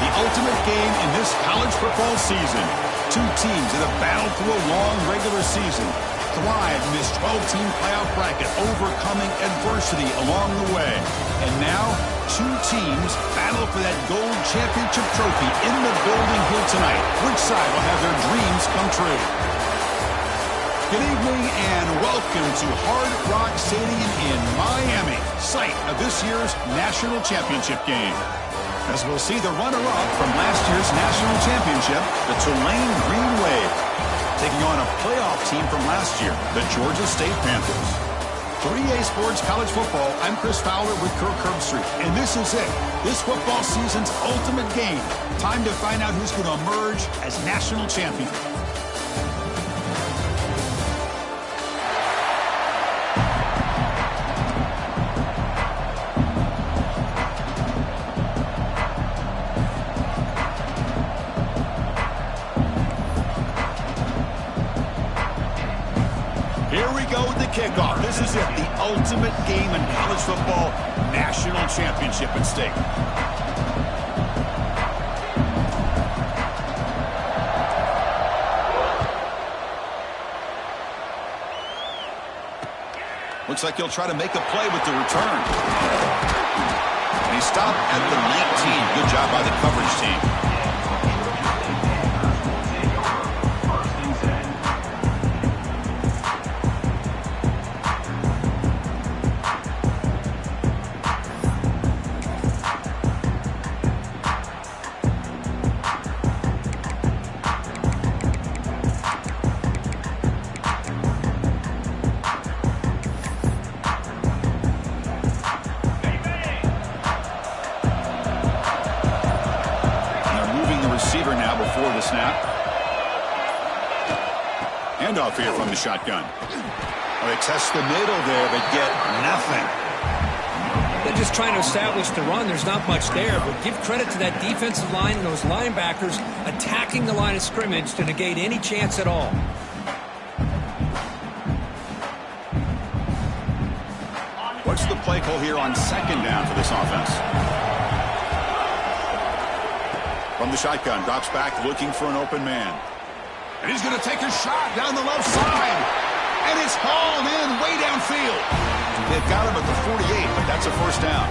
the ultimate game in this college football season. Two teams that have battled through a long regular season, thrived in this 12-team playoff bracket, overcoming adversity along the way. And now, two teams battle for that gold championship trophy in the building here tonight. Which side will have their dreams come true? Good evening and welcome to Hard Rock Stadium in Miami, site of this year's national championship game. As we'll see the runner-up from last year's national championship, the Tulane Green Wave, taking on a playoff team from last year, the Georgia State Panthers. For EA Sports College Football, I'm Chris Fowler with Kirk Herbstreit, and this is it. This football season's ultimate game. Time to find out who's going to emerge as national champion. Kickoff. This is it, the ultimate game in college football, national championship at stake. Looks like he'll try to make a play with the return. And he stopped at the 19. Good job by the coverage team. Handoff here from the shotgun. Well, they test the middle there, but get nothing. They're just trying to establish the run. There's not much there, but give credit to that defensive line and those linebackers attacking the line of scrimmage to negate any chance at all. What's the play call here on second down for this offense? From the shotgun, drops back looking for an open man. And he's going to take a shot down the left side. And it's hauled in way downfield. They've got him at the 48, but that's a first down.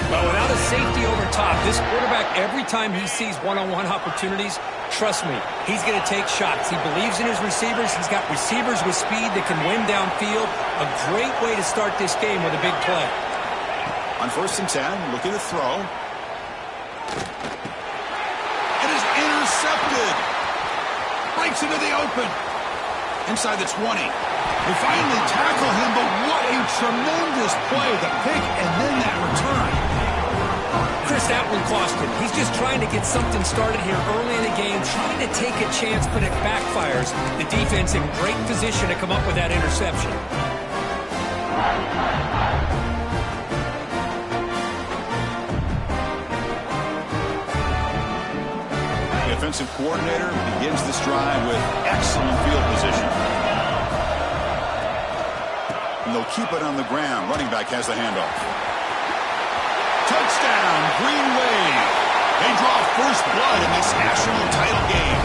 Well, without a safety over top, this quarterback, every time he sees one-on-one opportunities, trust me, he's going to take shots. He believes in his receivers. He's got receivers with speed that can win downfield. A great way to start this game with a big play. On 1st and 10, looking to throw. It is intercepted. Breaks into the open. Inside the 20. They finally tackle him, but what a tremendous play. The pick and then that return. Chris, that one cost him. He's just trying to get something started here early in the game, trying to take a chance, but it backfires. The defense in great position to come up with that interception. Defensive coordinator begins this drive with excellent field position. And they'll keep it on the ground. Running back has the handoff. Touchdown, Green Wave. They draw first blood in this national title game.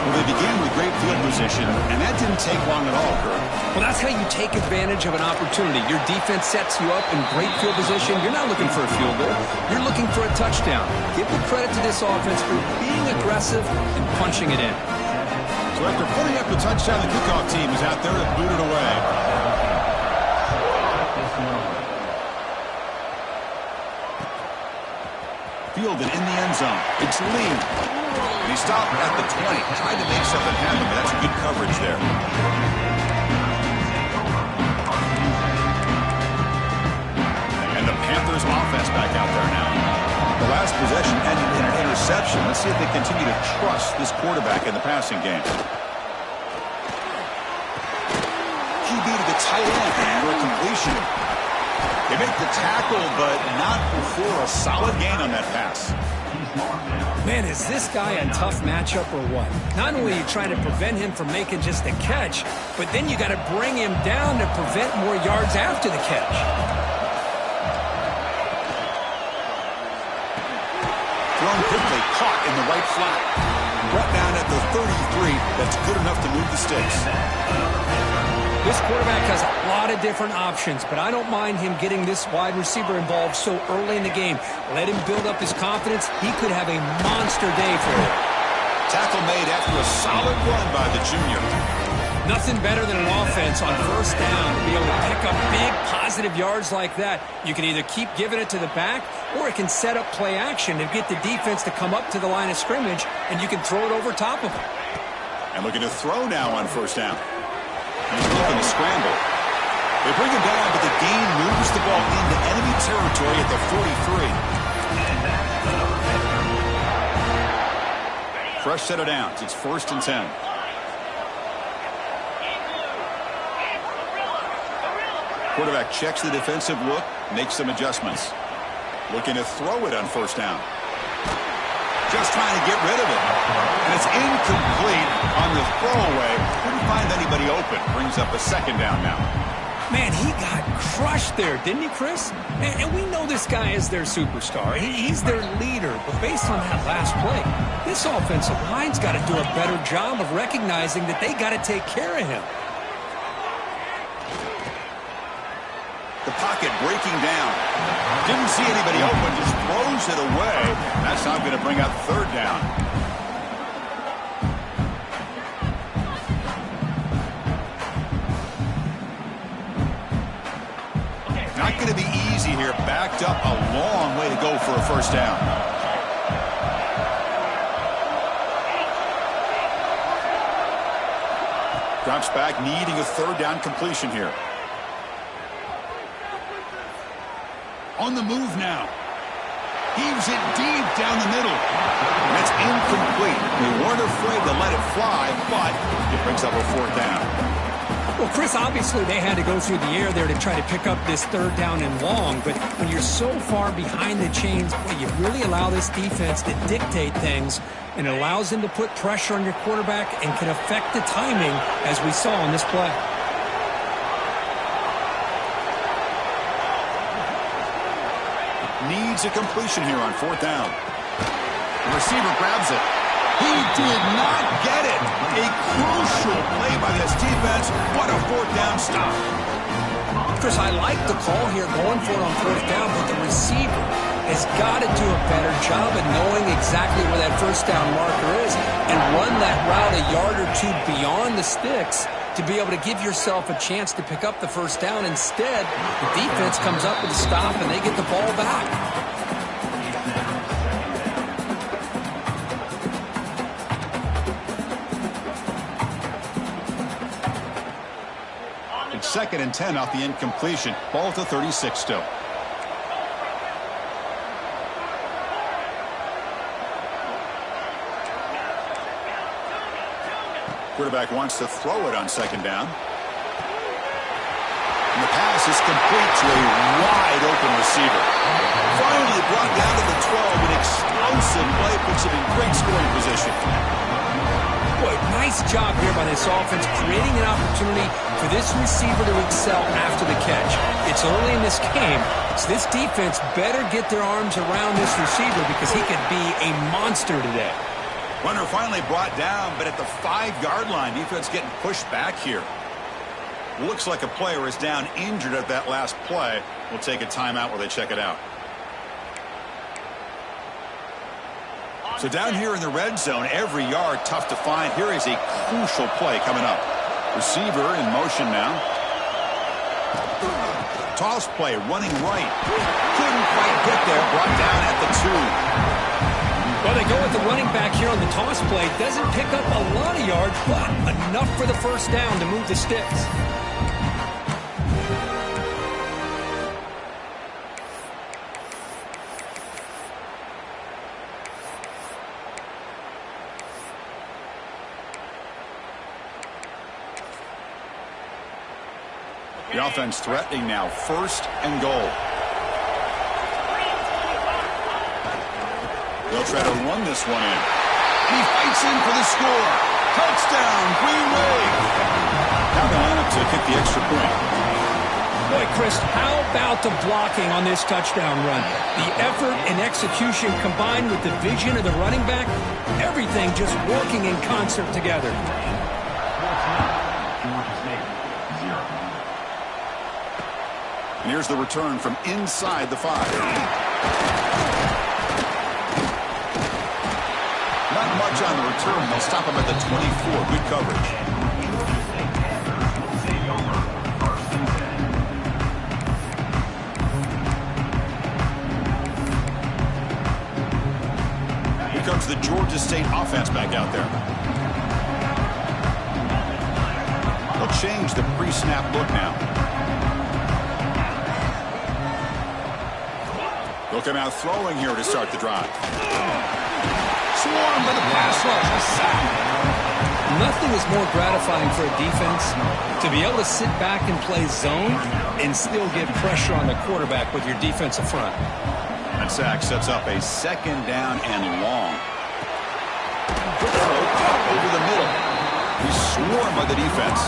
Well, they began with great field position, and that didn't take long at all, Kirk. Well, that's how you take advantage of an opportunity. Your defense sets you up in great field position. You're not looking for a field goal. You're looking for a touchdown. Give the credit to this offense for being aggressive and punching it in. So after putting up the touchdown, the kickoff team is out there to boot it away. Fielded in the end zone. It's Lee. And he stopped at the 20. Tried to make something happen, but that's good coverage there. And the Panthers offense back out there now. The last possession ended in an interception. Let's see if they continue to trust this quarterback in the passing game. QB to the tight end for a completion. They make the tackle, but not before a solid gain on that pass. Man, is this guy a tough matchup or what? Not only are you trying to prevent him from making just a catch, but then you got to bring him down to prevent more yards after the catch. thrown quickly, caught in the right flat. Brought down at the 33. That's good enough to move the sticks. This quarterback has a lot of different options, but I don't mind him getting this wide receiver involved so early in the game. Let him build up his confidence. He could have a monster day for him. Tackle made after a solid run by the junior. Nothing better than an offense on first down to be able to pick up big positive yards like that. You can either keep giving it to the back, or it can set up play action and get the defense to come up to the line of scrimmage, and you can throw it over top of them. And looking to throw now on first down. He's looking to scramble. They bring him down, but the gain moves the ball into enemy territory at the 43. Fresh set of downs. It's 1st and 10. Quarterback checks the defensive look, makes some adjustments. Looking to throw it on first down. Just trying to get rid of it. And it's incomplete on the throwaway. Couldn't find anybody open. Brings up a 2nd down now. Man, he got crushed there, didn't he, Chris? And we know this guy is their superstar. He's their leader. But based on that last play, this offensive line's got to do a better job of recognizing that they got to take care of him. The pocket breaking down. Didn't see anybody open, just throws it away. That's now going to bring up 3rd down. Not going to be easy here. Backed up a long way to go for a first down. Drops back, needing a 3rd down completion here. On the move now. Heaves it deep down the middle. That's incomplete. They weren't afraid to let it fly, but it brings up a 4th down. Well, Chris, obviously they had to go through the air there to try to pick up this 3rd down and long, but when you're so far behind the chains, boy, you really allow this defense to dictate things, and it allows them to put pressure on your quarterback and can affect the timing, as we saw on this play. Needs a completion here on 4th down. The receiver grabs it. He did not get it. A crucial play by this defense. What a 4th down stop. Chris, I like the call here going for it on 4th down, but the receiver has got to do a better job of knowing exactly where that first down marker is and run that route a yard or two beyond the sticks to be able to give yourself a chance to pick up the first down. Instead, the defense comes up with a stop and they get the ball back. It's 2nd and 10 off the incompletion. Ball to 36 still. Quarterback wants to throw it on 2nd down. And the pass is complete to a wide-open receiver. Finally brought down to the 12. An explosive play puts him in great scoring position. Boy, nice job here by this offense, creating an opportunity for this receiver to excel after the catch. It's early in this game, so this defense better get their arms around this receiver because he could be a monster today. Runner finally brought down, but at the 5-yard line, defense getting pushed back here. Looks like a player is down injured at that last play. We'll take a timeout while they check it out. So down here in the red zone, every yard tough to find. Here is a crucial play coming up. Receiver in motion now. Toss play, running right. Couldn't quite get there, brought down at the 2. Well, they go with the running back here on the toss play. Doesn't pick up a lot of yards, but enough for the first down to move the sticks. The offense threatening now. 1st and goal. They'll try to run this one in. He fights in for the score. Touchdown, Green Wave. Now they line up to kick the extra point. Boy, Chris, how about the blocking on this touchdown run? The effort and execution combined with the vision of the running back, everything just working in concert together. And here's the return from inside the 5. Not much on the return. They'll stop him at the 24. Good coverage. Comes the Georgia State offense back out there. They'll change the pre-snap look now. They'll come out throwing here to start the drive. Swarmed by the pass rush. A sack. Nothing is more gratifying for a defense to be able to sit back and play zone and still get pressure on the quarterback with your defensive front. That sack sets up a second down and long. Good throw up over the middle. He's swarmed by the defense.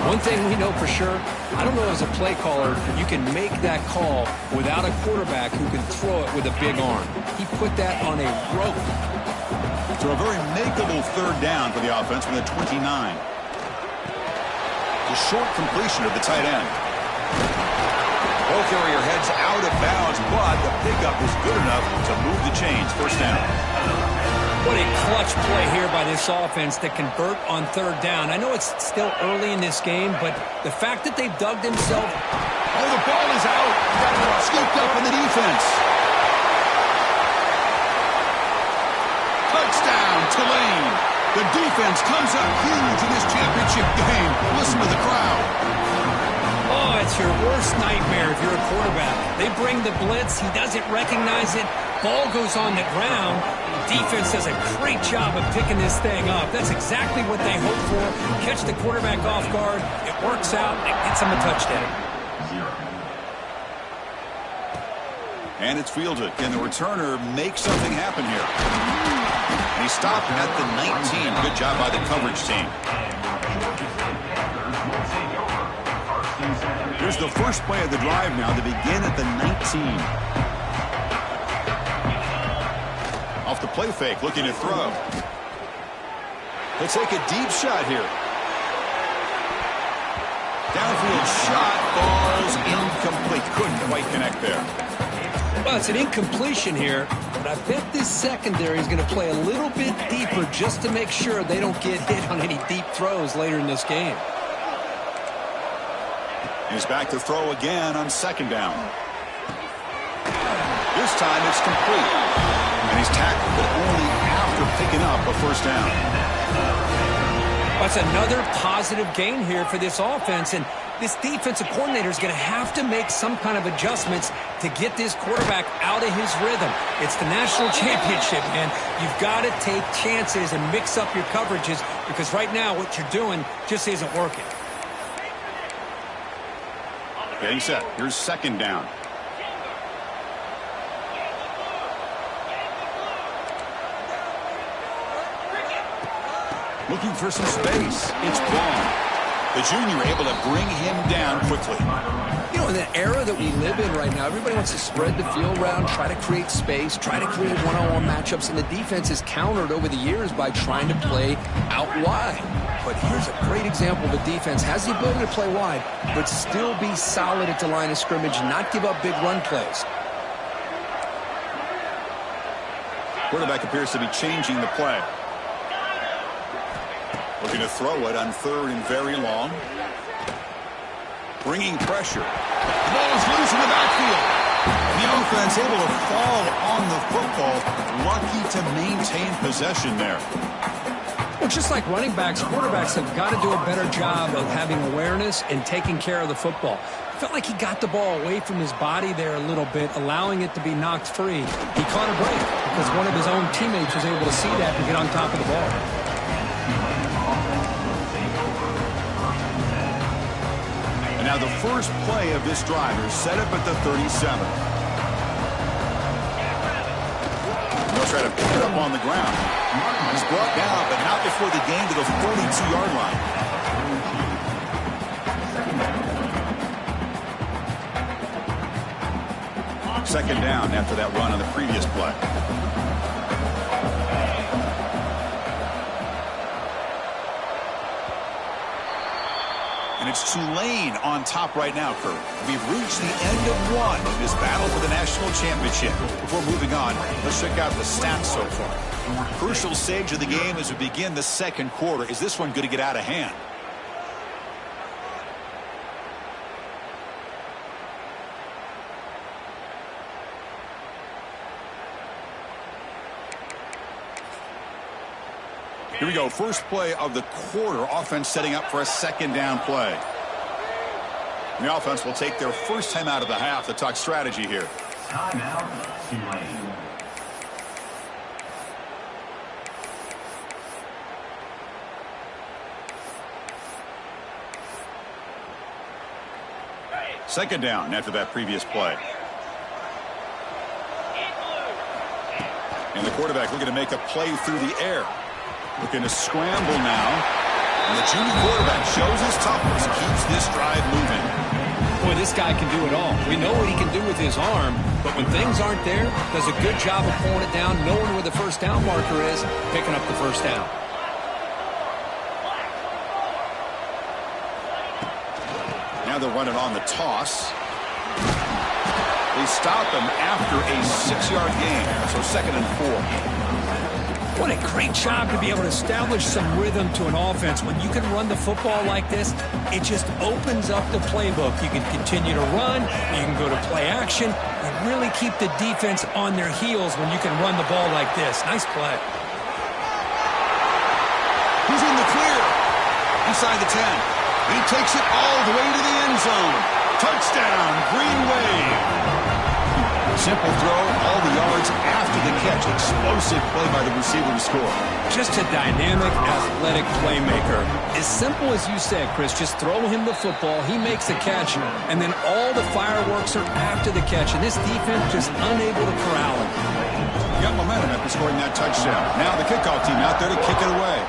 One thing we know for sure, I don't know as a play caller, you can make that call without a quarterback who can throw it with a big arm. He put that on a rope. So a very makeable third down for the offense with a 29. The short completion of the tight end. Ball carrier heads out of bounds, but the pickup is good enough to move the chains. First down. What a clutch play here by this offense to convert on third down. I know it's still early in this game, but the fact that they've dug themselves... Oh, the ball is out. Scooped up in the defense. Touchdown, Tulane. The defense comes up huge in this championship game. Listen to the crowd. Oh, it's your worst nightmare if you're a quarterback. They bring the blitz. He doesn't recognize it. Ball goes on the ground. Defense does a great job of picking this thing up. That's exactly what they hope for. Catch the quarterback off guard. It works out. It gets him a touchdown. And it's fielded. Can the returner make something happen here? And he stopped at the 19. Good job by the coverage team. Here's the first play of the drive now to begin at the 19. Off the play fake, looking to throw. He'll take a deep shot here. Downfield shot falls incomplete. Couldn't quite connect there. Well, it's an incompletion here, but I bet this secondary is going to play a little bit deeper just to make sure they don't get hit on any deep throws later in this game. He's back to throw again on second down. This time it's complete. And he's tackled, but only after picking up a first down. That's another positive gain here for this offense, and this defensive coordinator is going to have to make some kind of adjustments to get this quarterback out of his rhythm. It's the national championship, man. You've got to take chances and mix up your coverages because right now what you're doing just isn't working. Getting set. Here's second down. Looking for some space. It's Braun. The junior able to bring him down quickly. You know, in the era that we live in right now, everybody wants to spread the field around, try to create space, try to create one-on-one matchups, and the defense is countered over the years by trying to play out wide. But here's a great example of a defense has the ability to play wide, but still be solid at the line of scrimmage, not give up big run plays. Quarterback appears to be changing the play. Looking to throw it on third and very long. Bringing pressure. The ball is loose in the backfield. The offense able to fall on the football. Lucky to maintain possession there. Well, just like running backs, quarterbacks have got to do a better job of having awareness and taking care of the football. Felt like he got the ball away from his body there a little bit, allowing it to be knocked free. He caught a break because one of his own teammates was able to see that and get on top of the ball. And now the first play of this drive is set up at the 37. They'll try to pick it up on the ground. He's brought down, but not before the gain to the 42-yard line. Second down after that run on the previous play. And it's Tulane on top right now, Kurt. We've reached the end of one in this battle for the national championship. Before moving on, let's check out the stats so far. Crucial stage of the game as we begin the second quarter. Is this one going to get out of hand? Here we go. First play of the quarter. Offense setting up for a second down play. And the offense will take their first time out of the half to talk strategy here. Timeout, Tulane. Second down after that previous play. And the quarterback looking to make a play through the air. Looking to scramble now. And the junior quarterback shows his toughness, keeps this drive moving. Boy, this guy can do it all. We know what he can do with his arm, but when things aren't there, does a good job of pulling it down, knowing where the first down marker is, picking up the first down. Now they're running on the toss. They stop him after a 6-yard gain, so 2nd and 4. What a great job to be able to establish some rhythm to an offense. When you can run the football like this, it just opens up the playbook. You can continue to run, you can go to play action, and really keep the defense on their heels when you can run the ball like this. Nice play. He's in the clear. Inside the 10. He takes it all the way to the end zone. Touchdown, Green Wave. Simple throw, all the yards after the catch. Explosive play by the receiver to score. Just a dynamic, athletic playmaker. As simple as you said, Chris, just throw him the football, he makes a catch, and then all the fireworks are after the catch, and this defense just unable to corral him. Got momentum after scoring that touchdown. Now the kickoff team out there to kick it away.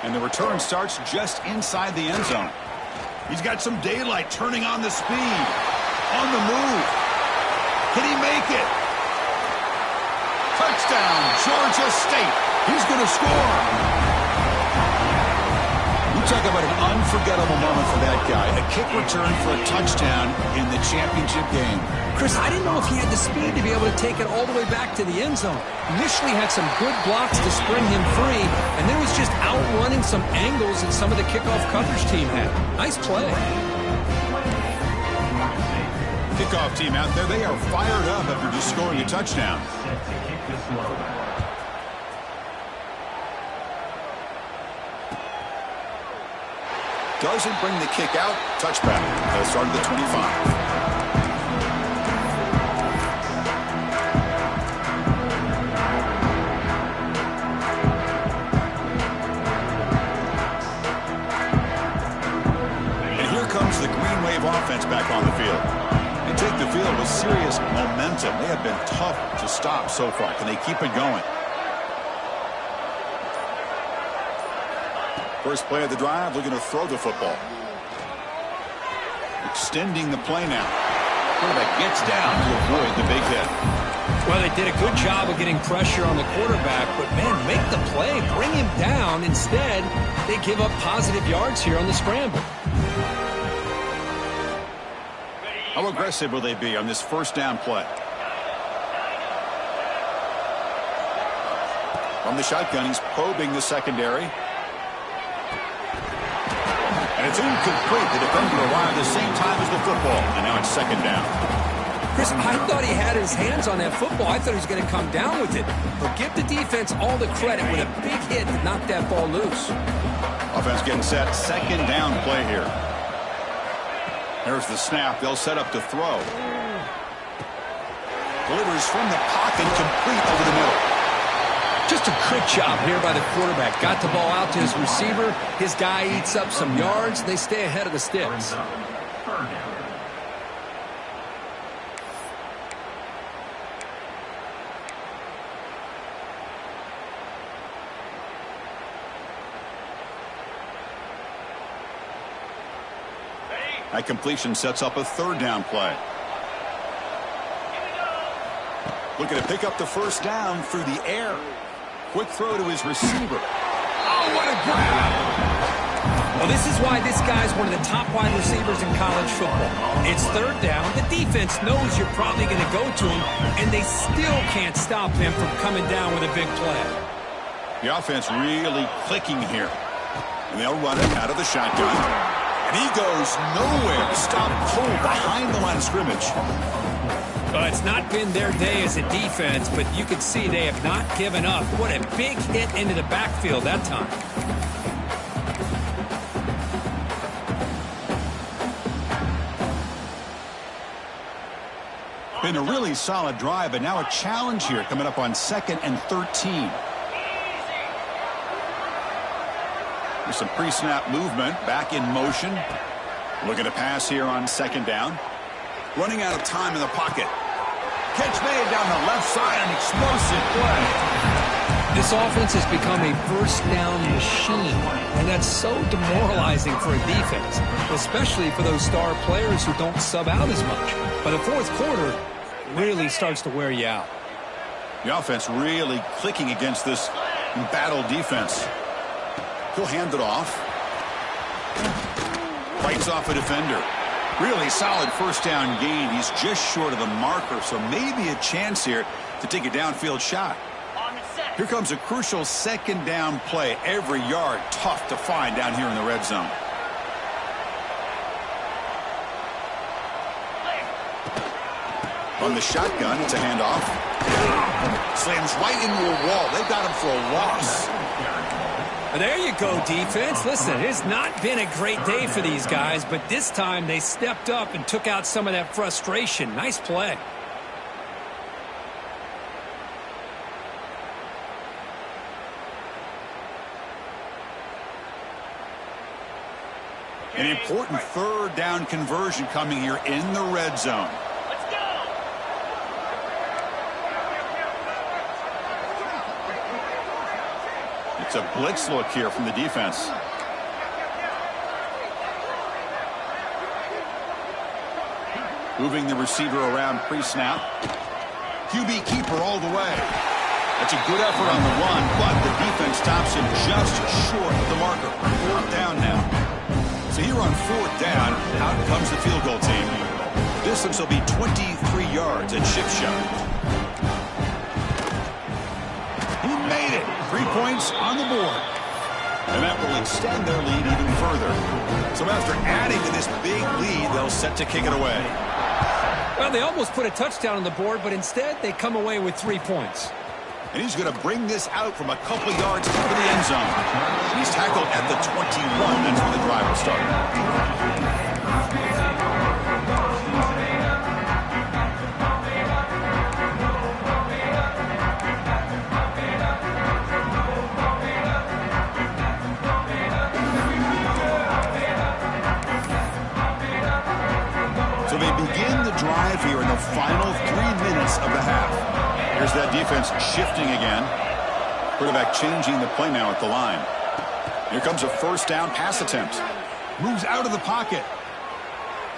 And the return starts just inside the end zone. He's got some daylight, turning on the speed. On the move. Can he make it? Touchdown, Georgia State. He's going to score. You talk about an unforgettable moment for that guy. A kick return for a touchdown in the championship game. Chris, I didn't know if he had the speed to be able to take it all the way back to the end zone. Initially had some good blocks to spring him free, and then was just outrunning some angles that some of the kickoff coverage team had. Nice play. Kickoff team out there, they are fired up after just scoring a touchdown. Doesn't bring the kick out. Touchback. They'll start at the 25. Comes the Green Wave offense back on the field. They take the field with serious momentum. They have been tough to stop so far. Can they keep it going? First play of the drive, looking to throw the football. Extending the play now. Quarterback gets down to avoid the big hit. Well, they did a good job of getting pressure on the quarterback, but man, make the play, bring him down. Instead, they give up positive yards here on the scramble. How aggressive will they be on this first down play? From the shotgun, he's probing the secondary. And it's incomplete. The defender arrived at the same time as the football. And now it's second down. Chris, I thought he had his hands on that football. I thought he was going to come down with it. But give the defense all the credit with a big hit to knock that ball loose. Offense getting set. Second down play here. There's the snap. They'll set up to throw. Delivers from the pocket, complete over the middle. Just a quick job here by the quarterback. Got the ball out to his receiver. His guy eats up some yards. They stay ahead of the sticks. That completion sets up a third down play. Looking to pick up the first down through the air. Quick throw to his receiver. Oh, what a grab! Well, this is why this guy's one of the top wide receivers in college football. It's third down. The defense knows you're probably going to go to him, and they still can't stop him from coming down with a big play. The offense really clicking here. And they'll run it out of the shotgun. And he goes nowhere. Stop cold behind the line of scrimmage. Well, it's not been their day as a defense, but you can see they have not given up. What a big hit into the backfield that time. Been a really solid drive, but now a challenge here coming up on 2nd and 13. There's some pre-snap movement, back in motion. Looking to pass here on 2nd down. Running out of time in the pocket. Catch made down the left side, an explosive play. This offense has become a first down machine, and that's so demoralizing for a defense, especially for those star players who don't sub out as much. But the fourth quarter really starts to wear you out. The offense really clicking against this battle defense. He'll hand it off. Fights off a defender. Really solid first down gain. He's just short of the marker, so maybe a chance here to take a downfield shot. Here comes a crucial 2nd down play. Every yard tough to find down here in the red zone. On the shotgun, it's a handoff. Slams right into a wall. They've got him for a loss. There you go, defense. Listen, it's not been a great day for these guys, but this time they stepped up and took out some of that frustration. Nice play. An important third down conversion coming here in the red zone. It's a blitz look here from the defense. Moving the receiver around pre-snap. QB keeper all the way. That's a good effort on the run, but the defense stops him just short of the marker. 4th down now. So here on 4th down, out comes the field goal team. Distance will be 23 yards at chip shot. He made it. 3 points on the board. And that will extend their lead even further. So after adding to this big lead, they'll set to kick it away. Well, they almost put a touchdown on the board, but instead they come away with 3 points. And he's going to bring this out from a couple yards into the end zone. He's tackled at the 21. That's where the drive will start. So they begin the drive here in the final 3 minutes of the half. Here's that defense shifting again. Quarterback changing the play now at the line. Here comes a first down pass attempt. Moves out of the pocket.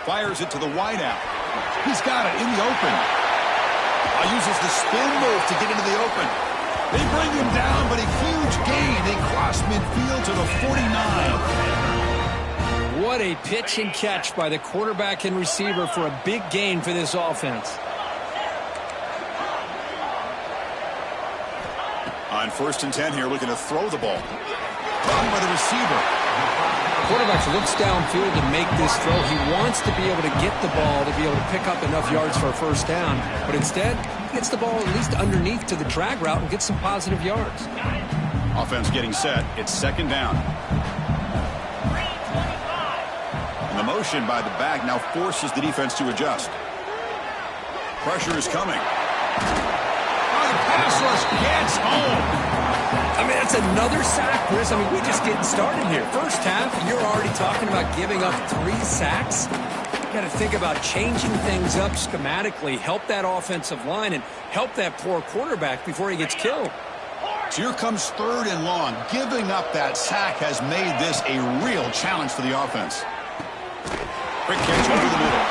Fires it to the wideout. He's got it in the open. Uses the spin move to get into the open. They bring him down, but a huge gain. They cross midfield to the 49. What a pitch and catch by the quarterback and receiver for a big gain for this offense. On 1st and 10 here, looking to throw the ball. Caught by the receiver. The quarterback looks downfield to make this throw. He wants to be able to get the ball to be able to pick up enough yards for a first down. But instead, he gets the ball at least underneath to the drag route and gets some positive yards. Offense getting set. It's 2nd down. And the motion by the back now forces the defense to adjust. Pressure is coming. Pass rush gets home. I mean, that's another sack, Chris. I mean, we're just getting started here. First half, you're already talking about giving up 3 sacks. You got to think about changing things up schematically, help that offensive line, and help that poor quarterback before he gets killed. So here comes 3rd and long. Giving up that sack has made this a real challenge for the offense. Quick catch over the middle.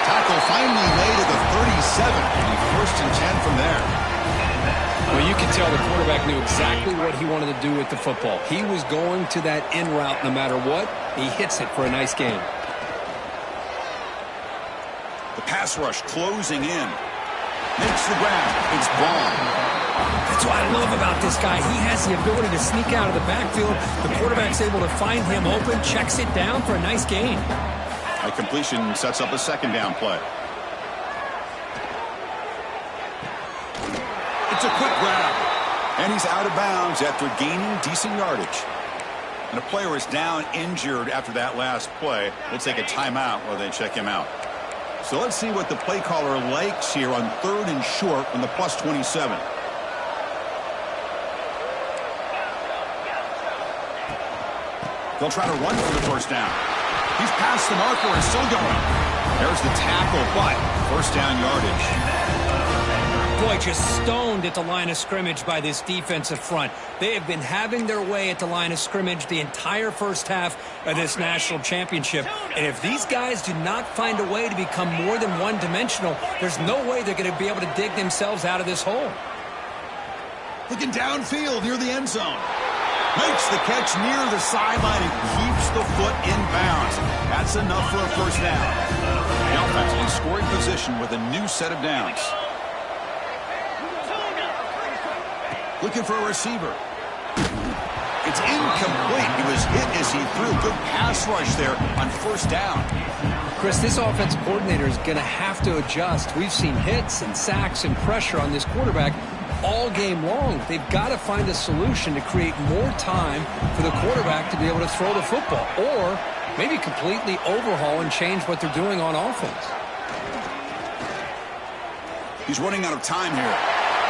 Tackle finally made at the 37. And he first and 10 from there. Well, you can tell the quarterback knew exactly what he wanted to do with the football. He was going to that in route no matter what. He hits it for a nice gain. The pass rush closing in. Makes the grab. It's Braun. That's what I love about this guy. He has the ability to sneak out of the backfield. The quarterback's able to find him open, checks it down for a nice gain. A completion sets up a second down play. It's a quick grab. And he's out of bounds after gaining decent yardage. And a player is down injured after that last play. We'll take a timeout while they check him out. So let's see what the play caller likes here on 3rd and short from the plus 27. They'll try to run for the first down. He's past the marker and still going. There's the tackle, but first down yardage. Boy, just stoned at the line of scrimmage by this defensive front. They have been having their way at the line of scrimmage the entire first half of this national championship. And if these guys do not find a way to become more than one-dimensional, there's no way they're going to be able to dig themselves out of this hole. Looking downfield near the end zone. Makes the catch near the sideline and keeps the foot in bounds. That's enough for a first down. The offense in scoring position with a new set of downs. Looking for a receiver. It's incomplete. He was hit as he threw. Good pass rush there on first down. Chris, this offensive coordinator is going to have to adjust. We've seen hits and sacks and pressure on this quarterback all game long. They've got to find a solution to create more time for the quarterback to be able to throw the football, or maybe completely overhaul and change what they're doing on offense. He's running out of time here.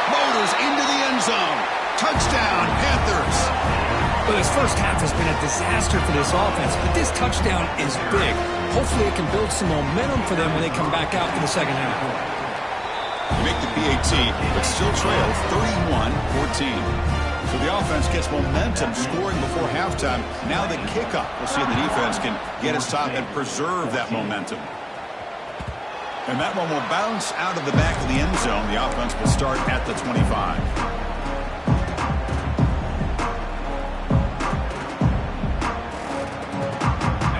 Motors into the end zone. Touchdown, Panthers. Well, this first half has been a disaster for this offense, but this touchdown is big. Hopefully it can build some momentum for them when they come back out for the second half. They make the PAT, but still trail 31-14. So the offense gets momentum scoring before halftime. Now the kickoff. We'll see if the defense can get a stop and preserve that momentum. And that one will bounce out of the back of the end zone. The offense will start at the 25.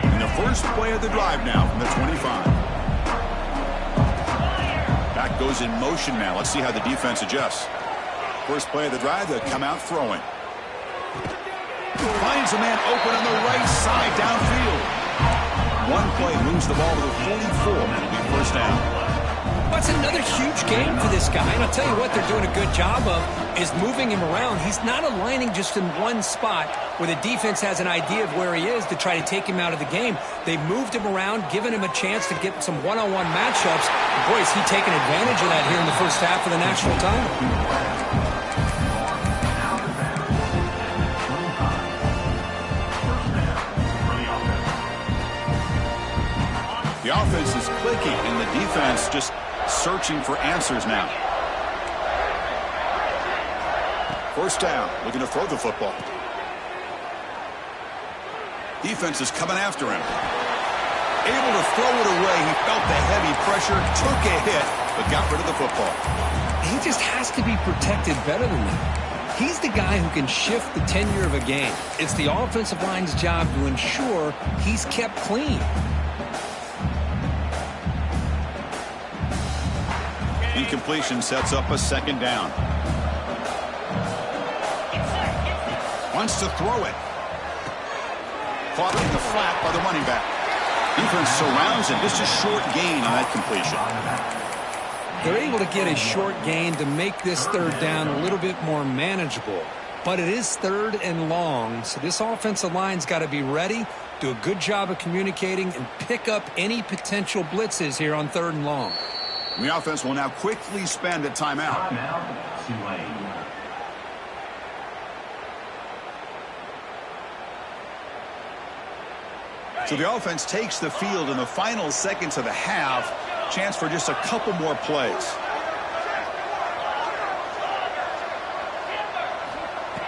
And the first play of the drive now from the 25. Back goes in motion now. Let's see how the defense adjusts. First play of the drive, they'll come out throwing. Finds a man open on the right side downfield. One play moves the ball to the 44, and it'll be first down. That's another huge game for this guy, and I'll tell you what they're doing a good job of is moving him around. He's not aligning just in one spot where the defense has an idea of where he is to try to take him out of the game. They moved him around, given him a chance to get some one-on-one matchups. Boy, is he taking advantage of that here in the first half of the national title. The offense is clicking, and the defense just searching for answers now. First down, looking to throw the football. Defense is coming after him. Able to throw it away. He felt the heavy pressure, took a hit, but got rid of the football. He just has to be protected better than that. He's the guy who can shift the tenure of a game. It's the offensive line's job to ensure he's kept clean. Incompletion sets up a second down. Wants to throw it. Caught in the flat by the running back. Defense surrounds him. Just a short gain on that completion. They're able to get a short gain to make this third down a little bit more manageable. But it is third and long, so this offensive line's got to be ready, do a good job of communicating, and pick up any potential blitzes here on third and long. The offense will now quickly spend a timeout. So the offense takes the field in the final seconds of the half. Chance for just a couple more plays.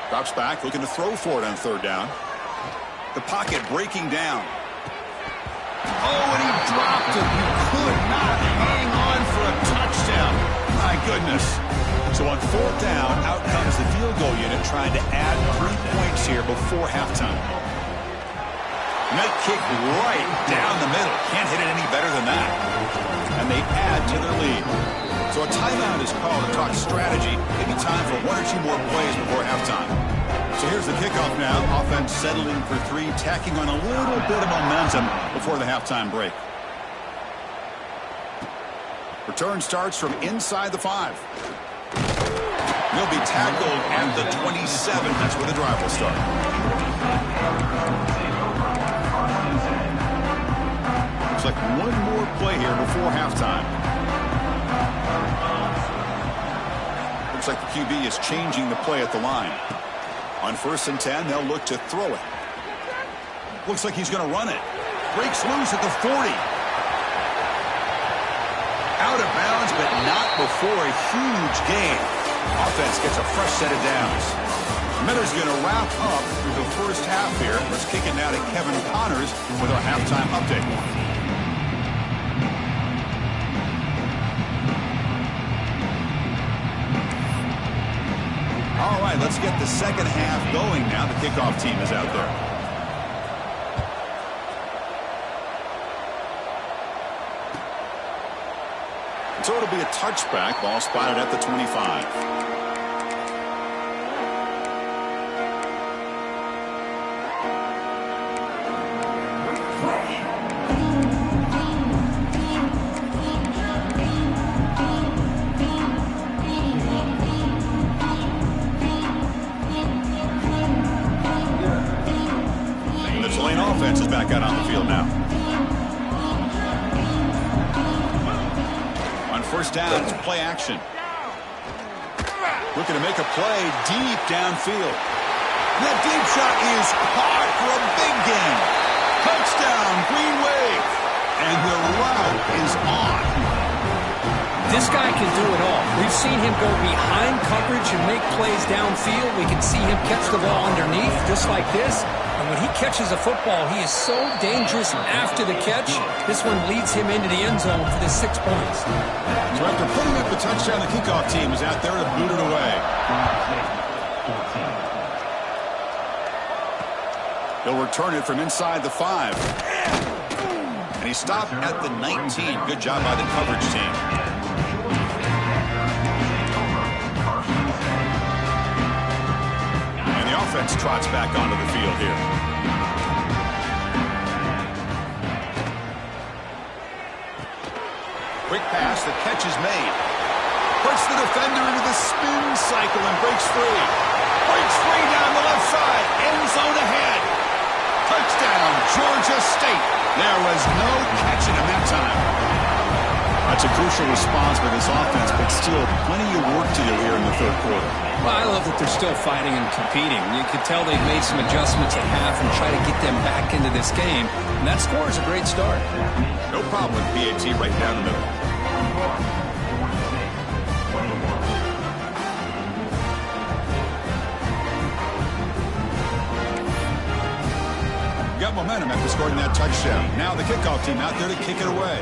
Drops back, looking to throw for it on third down. The pocket breaking down. Oh, and he dropped it. You could not hang on for a touchdown. My goodness. So on 4th down, out comes the field goal unit trying to add 3 points here before halftime. And that kick right down the middle. Can't hit it any better than that. And they add to their lead. So a timeout is called to talk strategy. Maybe time for 1 or 2 more plays before halftime. So here's the kickoff now. Offense settling for 3, tacking on a little bit of momentum before the halftime break. Return starts from inside the 5. He'll be tackled at the 27. That's where the drive will start. Looks like 1 more play here before halftime. Looks like the QB is changing the play at the line. On 1st and 10, they'll look to throw it. Looks like he's going to run it. Breaks loose at the 40. Out of bounds, but not before a huge gain. Offense gets a fresh set of downs. Miller's going to wrap up through the first half here. Let's kick it now to Kevin Connors with our halftime update. All right, let's get the second half going now. The kickoff team is out there. So it'll be a touchback. Ball spotted at the 25. And the Tulane offense is back out on the field now. 1st down, it's play action. Looking to make a play deep downfield. That deep shot is caught for a big gain. Touchdown, Green Wave. And the route is on. This guy can do it all. We've seen him go behind coverage and make plays downfield. We can see him catch the ball underneath just like this. And when he catches a football, he is so dangerous after the catch. This one leads him into the end zone for the 6 points. So after putting up the touchdown, the kickoff team is out there to boot it away. He'll return it from inside the 5. And he stopped at the 19. Good job by the coverage team. And the offense trots back onto the field here. Quick pass, the catch is made. Puts the defender into the spin cycle and breaks free. Breaks free down the left side. End zone ahead. Touchdown, Georgia State. There was no catching him that time. That's a crucial response by this offense, but still plenty of work to do here in the 3rd quarter. Well, I love that they're still fighting and competing. You can tell they've made some adjustments at half and try to get them back into this game. And that score is a great start. No problem with PAT right down the middle. Got momentum after scoring that touchdown. Now the kickoff team out there to kick it away.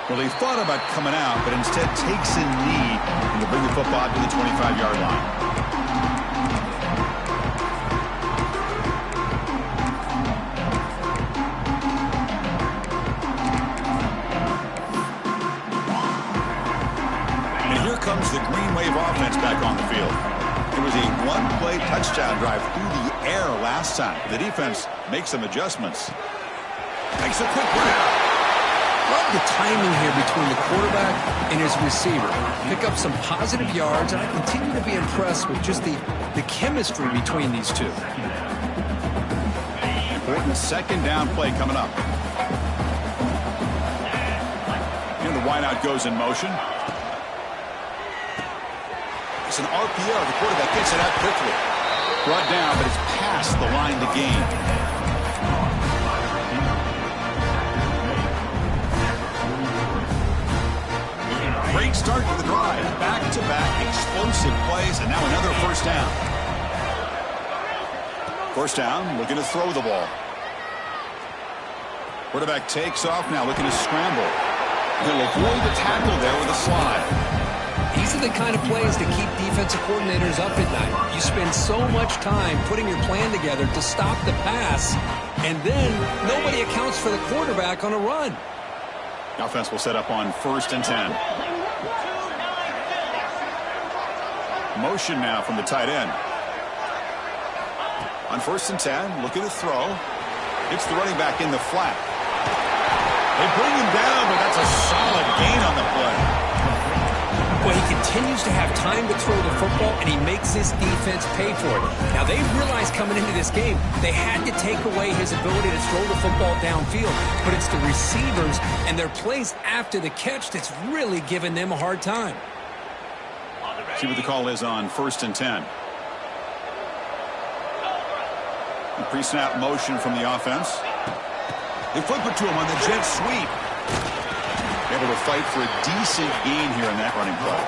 Well, he thought about coming out, but instead takes a knee and to bring the football to the 25-yard line. And here comes the Green Wave offense back on the field. It was a one-play touchdown drive through the air last time. The defense makes some adjustments. Makes a quick grab. Love the timing here between the quarterback and his receiver. Pick up some positive yards, and I continue to be impressed with just the chemistry between these two. Important 2nd down play coming up. And the wideout goes in motion. It's an RPO. The quarterback gets it out quickly. Brought down, but it's past the line to gain. Great start to the drive. Back-to-back explosive plays, and now another 1st down. First down, looking to throw the ball. Quarterback takes off now, looking to scramble. He'll avoid the tackle there with a slide. These are the kind of plays that keep defensive coordinators up at night. You spend so much time putting your plan together to stop the pass, and then nobody accounts for the quarterback on a run. The offense will set up on 1st and 10. Motion now from the tight end. On 1st and 10, looking to throw. It's the running back in the flat. They bring him down, but that's a solid gain on the play. Well, he continues to have time to throw the football, and he makes his defense pay for it. Now, they realized coming into this game, they had to take away his ability to throw the football downfield. But it's the receivers and their plays after the catch that's really giving them a hard time. See what the call is on 1st and 10. Pre-snap motion from the offense. They flip it to him on the jet sweep. Able to fight for a decent gain here in that running play.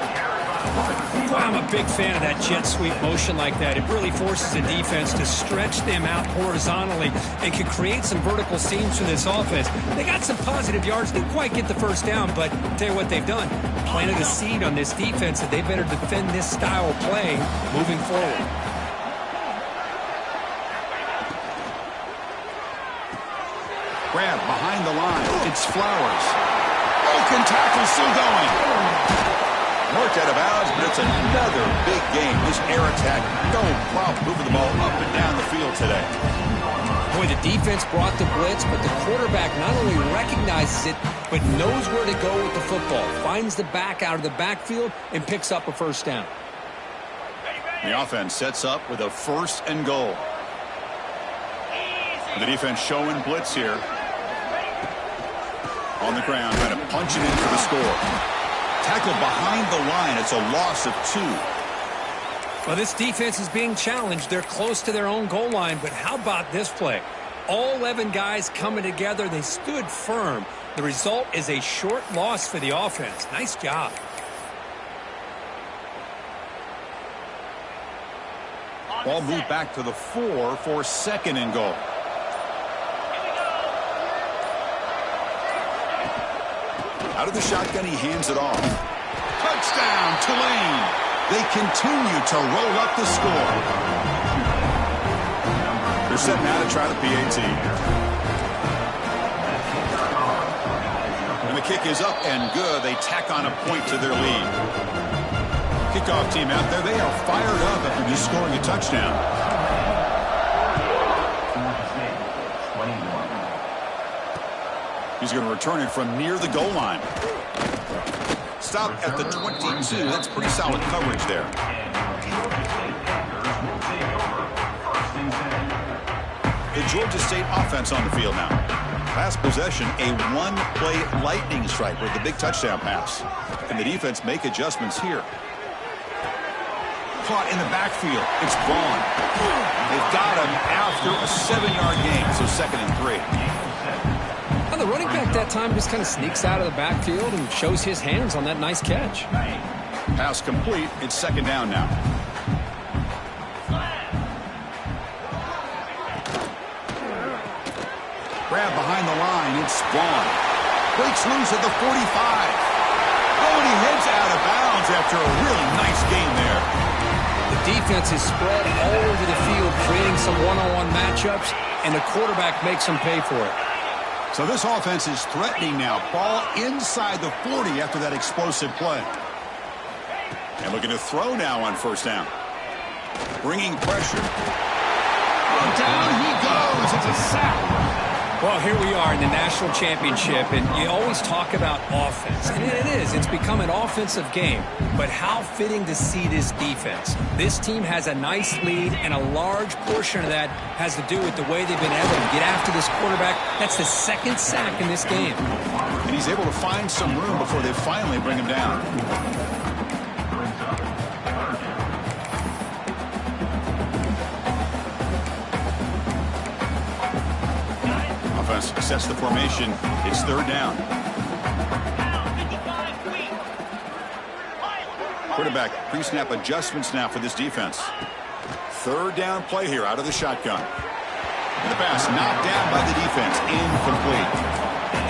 Well, I'm a big fan of that jet sweep motion like that. It really forces the defense to stretch them out horizontally and can create some vertical seams for this offense. They got some positive yards, didn't quite get the first down, but I'll tell you what they've done. Planted a seed on this defense that they better defend this style of play moving forward. Grab behind the line. It's Flowers. Broken tackle still going. Worked out of bounds, but it's another big game. This air attack, no problem moving the ball up and down the field today. Boy, the defense brought the blitz, but the quarterback not only recognizes it, but knows where to go with the football. Finds the back out of the backfield and picks up a first down. The offense sets up with a 1st and goal. The defense showing blitz here. On the ground, trying to punch it in for the score. Tackle behind the line. It's a loss of 2. Well, this defense is being challenged. They're close to their own goal line, but how about this play? All 11 guys coming together. They stood firm. The result is a short loss for the offense. Nice job. Ball moved back to the 4 for 2nd and goal. Out of the shotgun, he hands it off. Touchdown, Tulane. They continue to roll up the score. They're setting out to try the PAT. And the kick is up and good. They tack on a point to their lead. Kickoff team out there. They are fired up after just scoring a touchdown. He's going to return it from near the goal line. Stop at the 22. That's pretty solid coverage there. The Georgia State offense on the field now. Last possession, a 1-play lightning strike with the big touchdown pass. Can the defense make adjustments here? Caught in the backfield. It's Vaughn. They've got him after a 7-yard gain, so 2nd and 3. The running back that time just kind of sneaks out of the backfield and shows his hands on that nice catch. Pass complete. It's 2nd down now. Grab behind the line. It's Vaughn. Breaks loose at the 45. Oh, and he heads out of bounds after a really nice game there. The defense is spread all over the field, creating some one-on-one matchups, and the quarterback makes them pay for it. So this offense is threatening now. Ball inside the 40 after that explosive play. And looking to throw now on 1st down. Bringing pressure. Down he goes. It's a sack. Well, here we are in the national championship, and you always talk about offense. And it is. It's become an offensive game. But how fitting to see this defense. This team has a nice lead, and a large portion of that has to do with the way they've been able to get after this quarterback. That's the 2nd sack in this game. And he's able to find some room before they finally bring him down. Offense sets the formation. It's 3rd down. Quarterback pre-snap adjustments now for this defense. Third down play here out of the shotgun. And the pass knocked down by the defense. Incomplete.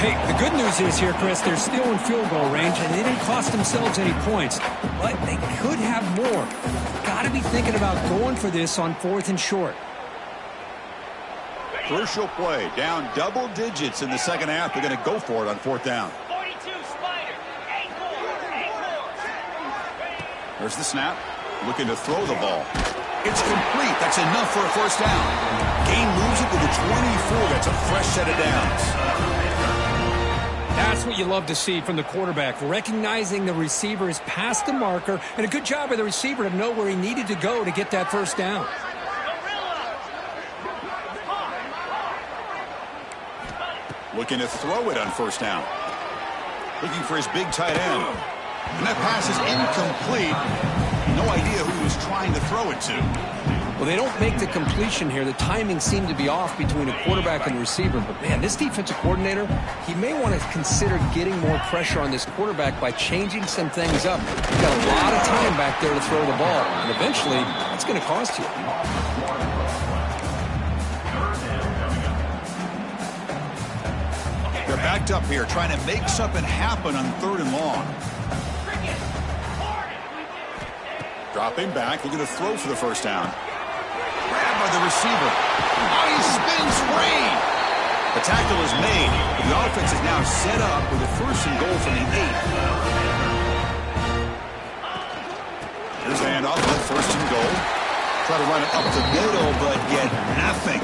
Hey, the good news is here, Chris, they're still in field goal range, and they didn't cost themselves any points. But they could have more. Got to be thinking about going for this on 4th and short. Crucial play. Down double digits in the second half. They're going to go for it on 4th down. 42, Spider. 8-4. There's the snap. Looking to throw the ball. It's complete. That's enough for a first down. Gain moves it to the 24. That's a fresh set of downs. That's what you love to see from the quarterback, recognizing the receiver is past the marker, and a good job by the receiver to know where he needed to go to get that first down. Looking to throw it on first down. Looking for his big tight end. And that pass is incomplete. No idea who he was trying to throw it to. Well, they don't make the completion here. The timing seemed to be off between a quarterback and the receiver. But, man, this defensive coordinator, he may want to consider getting more pressure on this quarterback by changing some things up. You've got a lot of time back there to throw the ball. And eventually, that's going to cost you. They're backed up here, trying to make something happen on 3rd and long. Dropping back, looking to throw for the first down. Grabbed by the receiver. Oh, he spins free. The tackle is made. The offense is now set up with a 1st and goal from the 8. Here's the handoff, 1st and goal. Try to run it up the middle, but get nothing.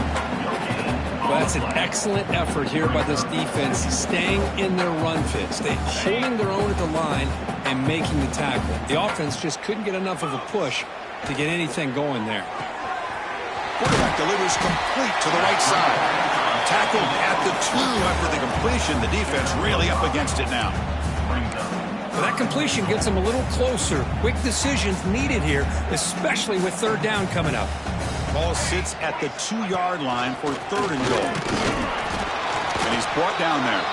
Well, that's an excellent effort here by this defense, staying in their run fits. They're holding their own at the line and making the tackle. The offense just couldn't get enough of a push to get anything going there. Quarterback delivers complete to the right side. Tackled at the 2 after the completion. The defense really up against it now. Well, that completion gets them a little closer. Quick decisions needed here, especially with 3rd down coming up. Ball sits at the 2-yard line for 3rd and goal. And he's brought down there.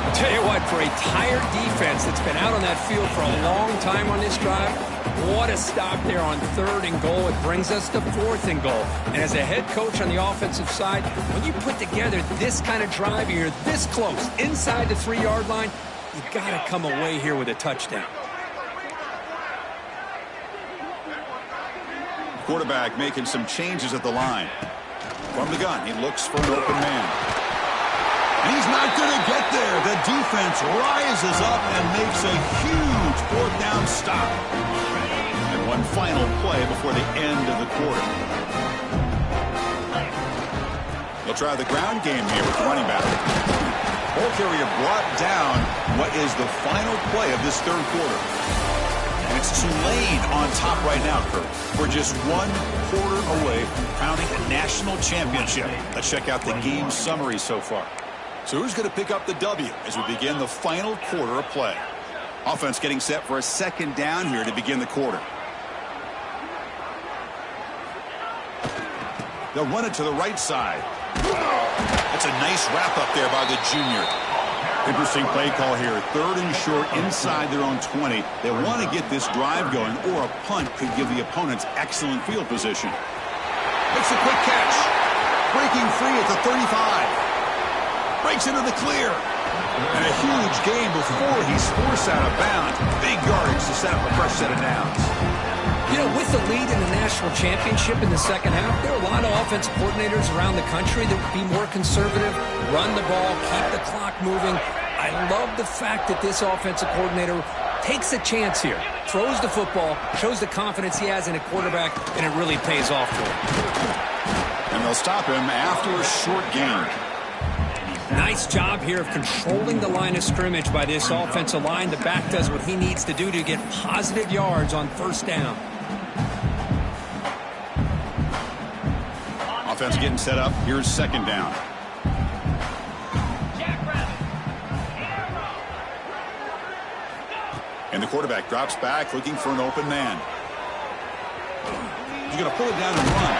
I'll tell you what, for a tired defense that's been out on that field for a long time on this drive, what a stop there on 3rd and goal. It brings us to 4th and goal. And as a head coach on the offensive side, when you put together this kind of drive, you're this close, inside the 3-yard line, you've got to come away here with a touchdown. Quarterback making some changes at the line. From the gun, he looks for an open man. And he's not going to get there. The defense rises up and makes a huge 4th down stop. And one final play before the end of the quarter. They'll try the ground game here with the running back. Ball carrier brought down what is the final play of this 3rd quarter. And it's Tulane on top right now, Kurt. We're just 1 quarter away from crowning a national championship. Let's check out the game summary so far. So who's going to pick up the W as we begin the final quarter of play? Offense getting set for a 2nd down here to begin the quarter. They'll run it to the right side. That's a nice wrap up there by the junior. Interesting play call here. 3rd and short inside their own 20. They want to get this drive going, or a punt could give the opponents excellent field position. Makes a quick catch. Breaking free at the 35. Breaks into the clear. And a huge gain before he's forced out of bounds. Big yardage to set up a fresh set of downs. You know, with the lead in the national championship in the second half, there are a lot of offensive coordinators around the country that would be more conservative, run the ball, keep the clock moving. I love the fact that this offensive coordinator takes a chance here, throws the football, shows the confidence he has in a quarterback, and it really pays off for him. And they'll stop him after a short gain. Nice job here of controlling the line of scrimmage by this offensive line. The back does what he needs to do to get positive yards on 1st down. Offense getting set up. Here's 2nd down. And the quarterback drops back looking for an open man. He's going to pull it down and run.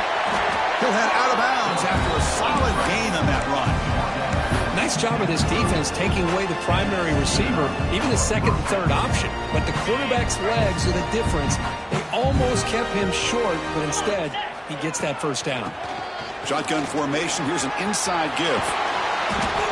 He'll head out of bounds after a solid gain on that run. Nice job of this defense taking away the primary receiver, even the 2nd and 3rd option. But the quarterback's legs are the difference. They almost kept him short, but instead he gets that first down. Shotgun formation. Here's an inside give.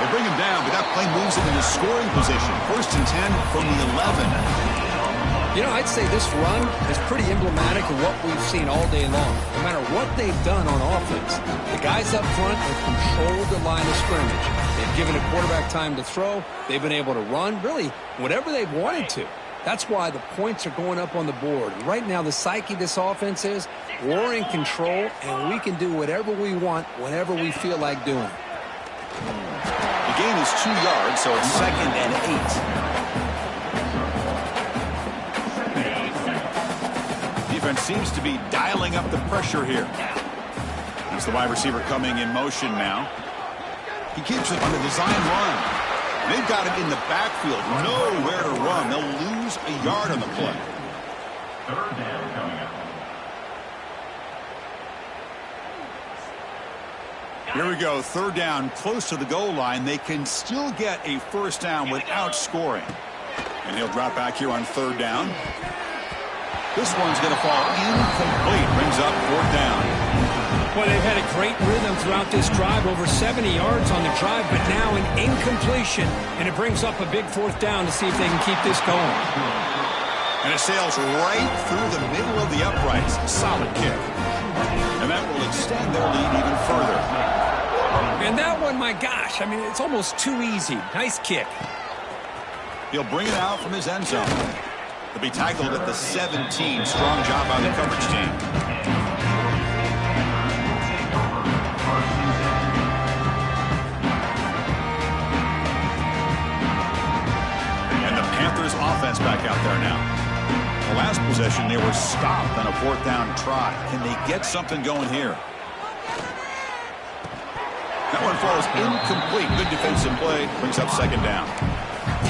They bring him down, but that play moves him into scoring position. 1st and 10 from the 11. You know, I'd say this run is pretty emblematic of what we've seen all day long. No matter what they've done on offense, the guys up front have controlled the line of scrimmage. They've given a quarterback time to throw. They've been able to run, really, whatever they've wanted to. That's why the points are going up on the board. Right now, the psyche of this offense is we're in control, and we can do whatever we want whenever we feel like doing it. The gain is 2 yards, so it's 2nd and 8. Defense seems to be dialing up the pressure here. As the wide receiver coming in motion now. He keeps it on the design run. They've got it in the backfield. Nowhere to run. They'll lose a yard on the play. 3rd down coming up. Here we go. 3rd down, close to the goal line. They can still get a first down without scoring. And he'll drop back here on 3rd down. This one's going to fall incomplete. Brings up 4th down. Well, they've had a great rhythm throughout this drive, over 70 yards on the drive, but now an incompletion, and it brings up a big 4th down to see if they can keep this going. And it sails right through the middle of the uprights. Solid kick. And that will extend their lead even further. And that one, my gosh, I mean, it's almost too easy. Nice kick. He'll bring it out from his end zone. He'll be tackled at the 17. Strong job by the coverage team. And the Panthers offense back out there now. The last possession, they were stopped on a 4th down try. Can they get something going here? That one falls incomplete. Good defensive play. Brings up 2nd down.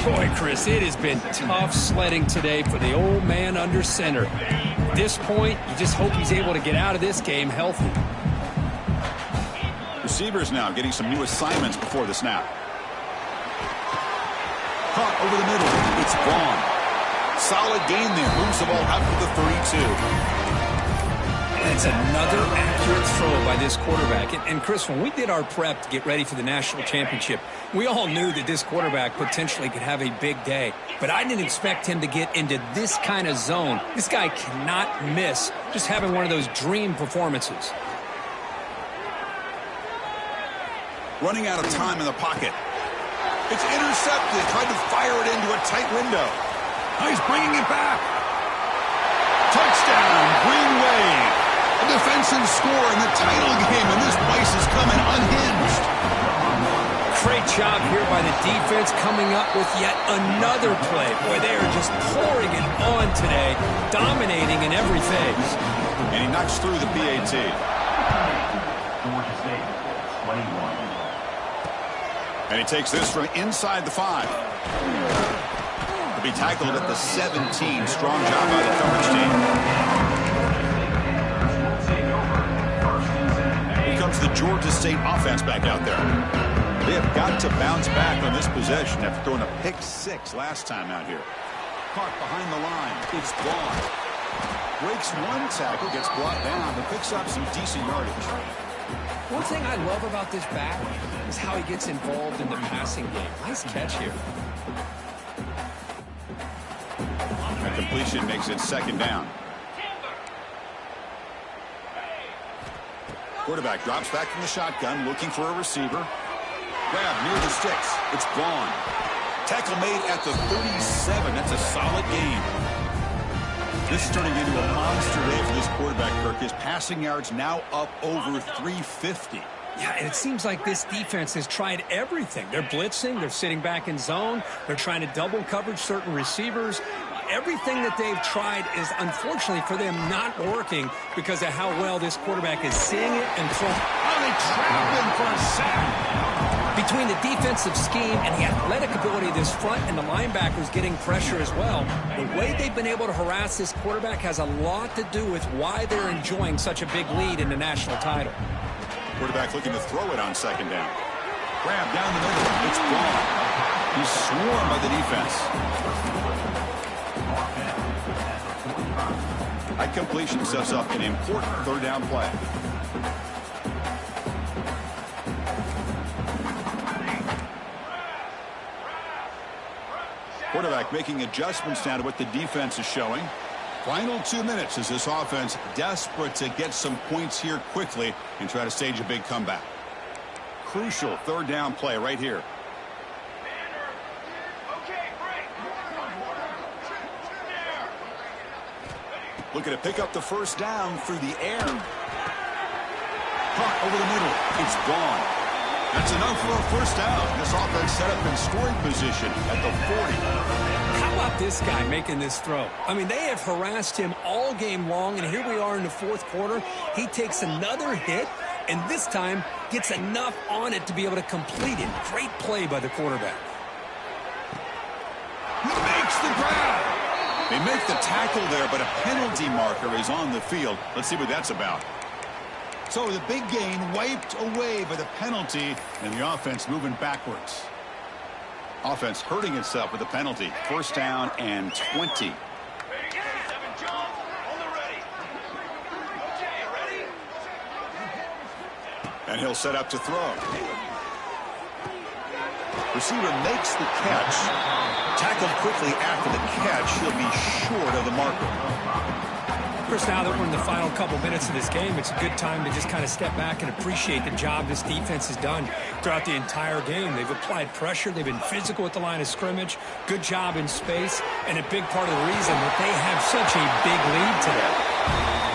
Boy, Chris, it has been tough sledding today for the old man under center. At this point, you just hope he's able to get out of this game healthy. Receivers now getting some new assignments before the snap. Caught over the middle. It's Vaughn. Solid gain there. Moves the ball out to the 32. It's another accurate throw by this quarterback. And Chris, when we did our prep to get ready for the national championship, we all knew that this quarterback potentially could have a big day. But I didn't expect him to get into this kind of zone. This guy cannot miss just having one of those dream performances. Running out of time in the pocket. It's intercepted. Tried to fire it into a tight window. Now he's bringing it back. Touchdown, Green Wave. A defensive score in the title game, and this place is coming unhinged. Great job here by the defense coming up with yet another play. Boy, they are just pouring it on today, dominating in every phase. And he knocks through the PAT. Georgia State, 21. And he takes this from inside the 5. He'll be tackled at the 17. Strong job by the coverage team. Here comes the Georgia State offense back out there. They have got to bounce back on this possession after throwing a pick 6 last time out here. Caught behind the line. It's Vaughn. Breaks one tackle, gets brought down, but picks up some decent yardage. One thing I love about this back is how he gets involved in the passing game. Nice catch here. A completion makes it 2nd down. Quarterback drops back from the shotgun, looking for a receiver. Grab near the sticks. It's Vaughn. Tackle made at the 37. That's a solid gain. This is turning into a monster day for this quarterback, Kirk. His passing yards now up over 350. Yeah, and it seems like this defense has tried everything. They're blitzing. They're sitting back in zone. They're trying to double coverage certain receivers. Everything that they've tried is, unfortunately for them, not working because of how well this quarterback is seeing it and throwing. Oh, they trap him for a sack. Between the defensive scheme and the athletic ability of this front and the linebackers getting pressure as well, the way they've been able to harass this quarterback has a lot to do with why they're enjoying such a big lead in the national title. Quarterback looking to throw it on 2nd down. Grab down the middle. It's Vaughn. He's swarmed by the defense. That completion sets up an important third down play. Quarterback making adjustments now to what the defense is showing. Final 2 minutes as this offense desperate to get some points here quickly and try to stage a big comeback. Crucial third down play right here. Looking to pick up the first down through the air. Caught over the middle. It's gone. That's enough for a first down. This offense set up in scoring position at the 40. How about this guy making this throw? I mean, they have harassed him all game long, and here we are in the fourth quarter. He takes another hit, and this time gets enough on it to be able to complete it. Great play by the quarterback. He makes the grab. They make the tackle there, but a penalty marker is on the field. Let's see what that's about. So the big gain wiped away by the penalty, and the offense moving backwards. Offense hurting itself with the penalty. First down and 20. And he'll set up to throw. Receiver makes the catch. Tackled quickly after the catch. He'll be short of the marker. Of course, now that we're in the final couple minutes of this game, it's a good time to just kind of step back and appreciate the job this defense has done throughout the entire game. They've applied pressure. They've been physical at the line of scrimmage. Good job in space. And a big part of the reason that they have such a big lead today.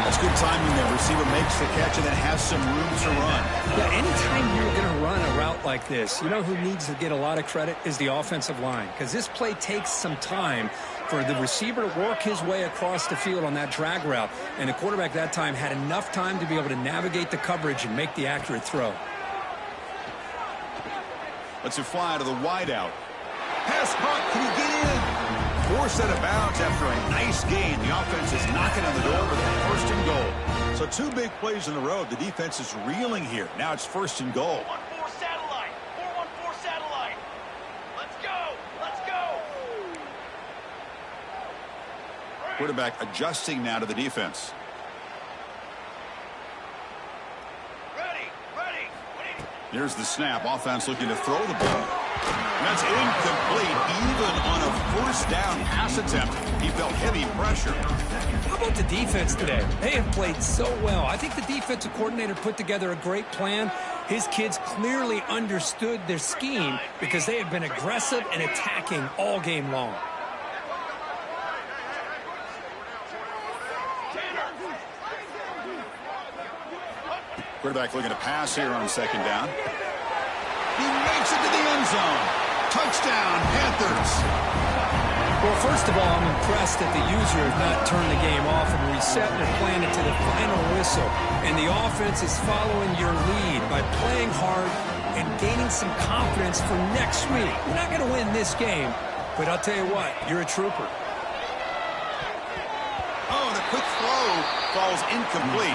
That's good timing there. Receiver makes the catch and then has some room to run. Yeah, anytime you're going to run a route like this, you know who needs to get a lot of credit is the offensive line. Because this play takes some time for the receiver to work his way across the field on that drag route. And the quarterback that time had enough time to be able to navigate the coverage and make the accurate throw. Lets it fly to the wideout. Pass caught. Can he get in? Forced out of bounds after a nice gain. The offense is knocking on the door with a first and goal. So 2 big plays in a row. The defense is reeling here. Now it's first and goal. 1-4 satellite. 4-1-4 satellite. Let's go. Let's go. Quarterback adjusting now to the defense. Ready. Here's the snap. Offense looking to throw the ball. That's incomplete, even on a first down pass attempt. He felt heavy pressure. How about the defense today? They have played so well. I think the defensive coordinator put together a great plan. His kids clearly understood their scheme because they have been aggressive and attacking all game long. Quarterback looking to pass here on second down. He makes it to the end zone. Touchdown, Panthers. Well, first of all, I'm impressed that the user has not turned the game off and reset their plan to the final whistle. And the offense is following your lead by playing hard and gaining some confidence for next week. We're not going to win this game, but I'll tell you what, you're a trooper. Oh, and a quick throw falls incomplete.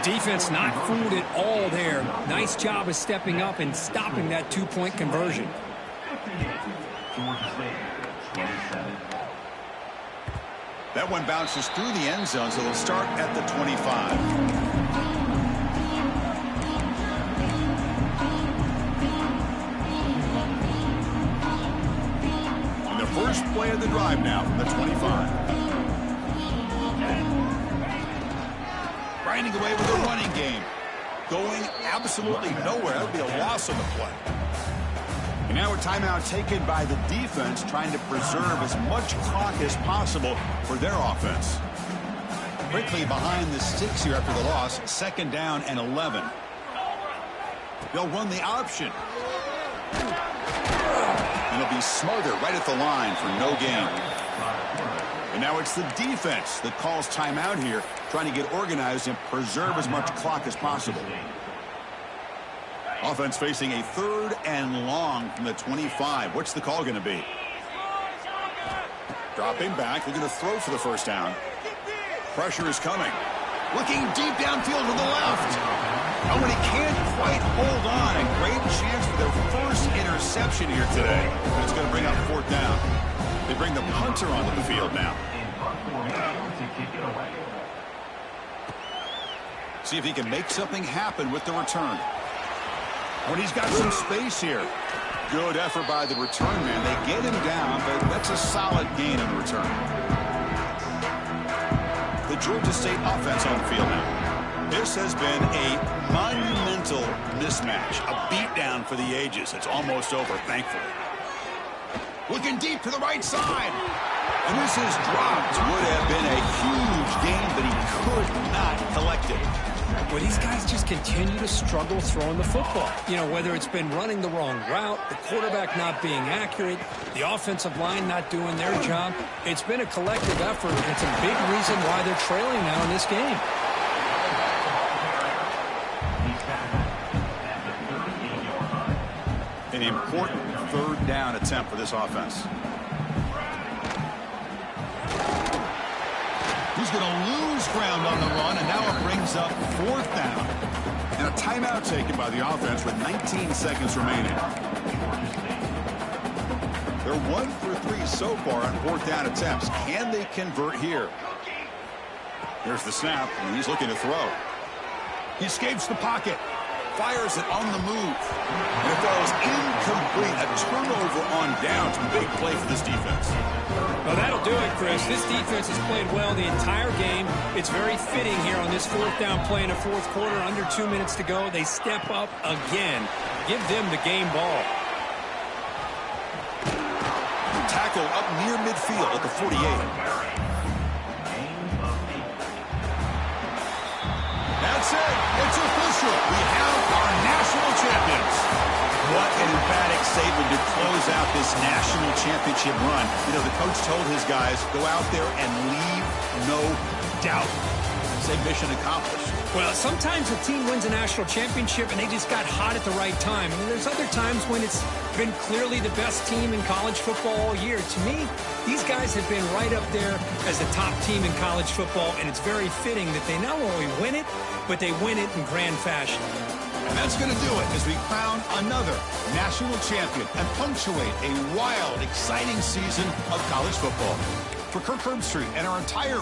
Defense not fooled at all there. Nice job of stepping up and stopping that 2-point conversion. That one bounces through the end zone, so they'll start at the 25. And the first play of the drive now from the 25. Grinding away with a running game. Going absolutely nowhere. That would be a loss on the play. And now a timeout taken by the defense, trying to preserve as much clock as possible for their offense. Quickly behind the sticks here after the loss. Second down and 11. They'll run the option. And it'll be Smarter right at the line for no gain. And now it's the defense that calls timeout here, trying to get organized and preserve as much clock as possible. Offense facing a third and long from the 25. What's the call going to be? Dropping back, looking to throw for the first down. Pressure is coming. Looking deep downfield to the left. Oh, and he can't quite hold on. A great chance for their first interception here today. That's going to bring up fourth down. They bring the punter onto the field now. See if he can make something happen with the return. When he's got some space here. Good effort by the return man. They get him down, but that's a solid gain in the return. The Georgia State offense on the field now. This has been a monumental mismatch. A beatdown for the ages. It's almost over, thankfully. Looking deep to the right side. And this is dropped. Would have been a huge gain, but he could not collect it. Well, these guys just continue to struggle throwing the football. You know, whether it's been running the wrong route, the quarterback not being accurate, the offensive line not doing their job. It's been a collective effort, and it's a big reason why they're trailing now in this game. An important third down attempt for this offense. He's going to lose ground on the run, and now it brings up fourth down. And a timeout taken by the offense with 19 seconds remaining. They're 1 for 3 so far on fourth down attempts. Can they convert here? Here's the snap, and he's looking to throw. He escapes the pocket. Fires it on the move. And it falls incomplete. A turnover on downs. Big play for this defense. Well, that'll do it, Chris. This defense has played well the entire game. It's very fitting here on this fourth down play in the fourth quarter. Under 2 minutes to go. They step up again. Give them the game ball. Tackle up near midfield at the 48. That's it. It's official. We have our national champions. What an emphatic statement to close out this national championship run. You know, the coach told his guys, go out there and leave no doubt. Say mission accomplished. Well, sometimes a team wins a national championship and they just got hot at the right time. And there's other times when it's been clearly the best team in college football all year. To me, these guys have been right up there as the top team in college football, and it's very fitting that they not only win it, but they win it in grand fashion. And that's going to do it as we crown another national champion and punctuate a wild, exciting season of college football. For Kirk Herbstreit and our entire